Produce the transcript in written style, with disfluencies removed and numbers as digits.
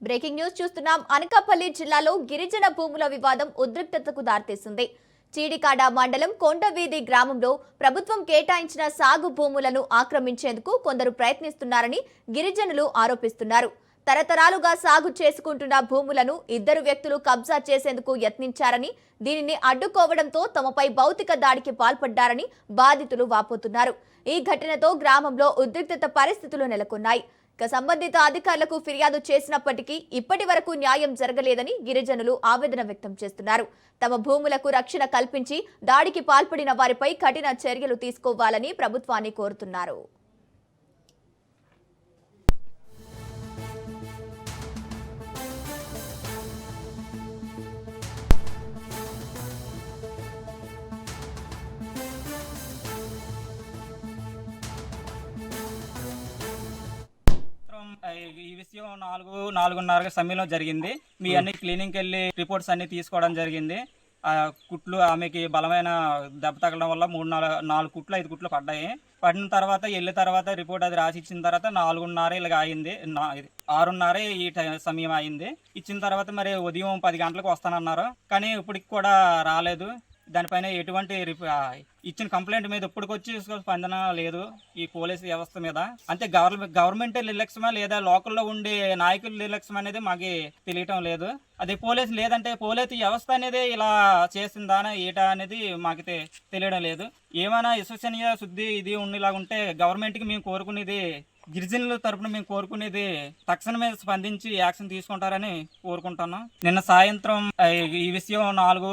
Breaking news చూస్తున్నాం. అనకాపల్లి జిల్లాలో గిరిజన భూముల వివాదం ఉద్రిక్తతకు దారితీసింది. చీడికాడ మండలం కొండవీధి గ్రామంలో ప్రభుత్వం కేటాయించిన సాగు భూములను ఆక్రమించేందుకు కొందరు ప్రయత్నిస్తున్నారని గిరిజనులు ఆరోపిస్తున్నారు. తరతరాలుగా సాగు చేసుకుంటున్న భూములను ఇద్దరు వ్యక్తులు కబ్జా చేసేందుకు యత్నించారని, దీనిని అడ్డుకోవడంతో తమపై భౌతిక దాడికి పాల్పడ్డారని బాధితులు వాపోతున్నారు. ఈ ఘటనతో గ్రామంలో ఉద్రిక్తత పరిస్థితులు నెలకొన్నాయి. సంబంధిత అధికారులకు ఫిర్యాదు చేసినప్పటికీ ఇప్పటి వరకు న్యాయం జరగలేదని గిరిజనులు ఆవేదన వ్యక్తం చేస్తున్నారు. తమ భూములకు రక్షణ కల్పించి దాడికి పాల్పడిన వారిపై కఠిన చర్యలు తీసుకోవాలని ప్రభుత్వాన్ని కోరుతున్నారు. ఈ విషయం 4:30 సమయంలో జరిగింది. మీ అన్ని క్లీనింగ్కి వెళ్ళి రిపోర్ట్స్ అన్ని తీసుకోవడం జరిగింది. కుట్లు ఆమెకి బలమైన దెబ్బ తగలడం వల్ల 4 కుట్లు 5 కుట్లు పడ్డాయి. పడిన తర్వాత వెళ్ళిన తర్వాత రిపోర్ట్ అది రాసి ఇచ్చిన తర్వాత 4:30 ఇలాగ అయింది. 6:30 ఈ సమయం అయింది. ఇచ్చిన తర్వాత మరి ఉదయం 10 గంటలకు వస్తానన్నారు, కానీ ఇప్పటికి కూడా రాలేదు. దానిపైన ఎటువంటి ఇచ్చిన కంప్లైంట్ మీద ఇప్పటికొచ్చి స్పందన లేదు ఈ పోలీసు వ్యవస్థ మీద. అంతే గవర్నమెంట్ నిర్లక్ష్యమా లేదా లోకల్లో ఉండే నాయకుల నిర్లక్ష్యం అనేది మాకు తెలియటం లేదు. అది పోలీసు లేదంటే పోలీసు వ్యవస్థ అనేది ఇలా చేసిందా ఏటా అనేది మాకు తెలియడం లేదు. ఏమైనా విశ్వసనీయ శుద్ధి ఇది ఉండేలాగా ఉంటే గవర్నమెంట్కి మేము కోరుకునేది, గిరిజనుల తరపున మేము కోరుకునేది తక్షణమే స్పందించి యాక్షన్ తీసుకుంటారని కోరుకుంటున్నాం. నిన్న సాయంత్రం ఈ విషయం 4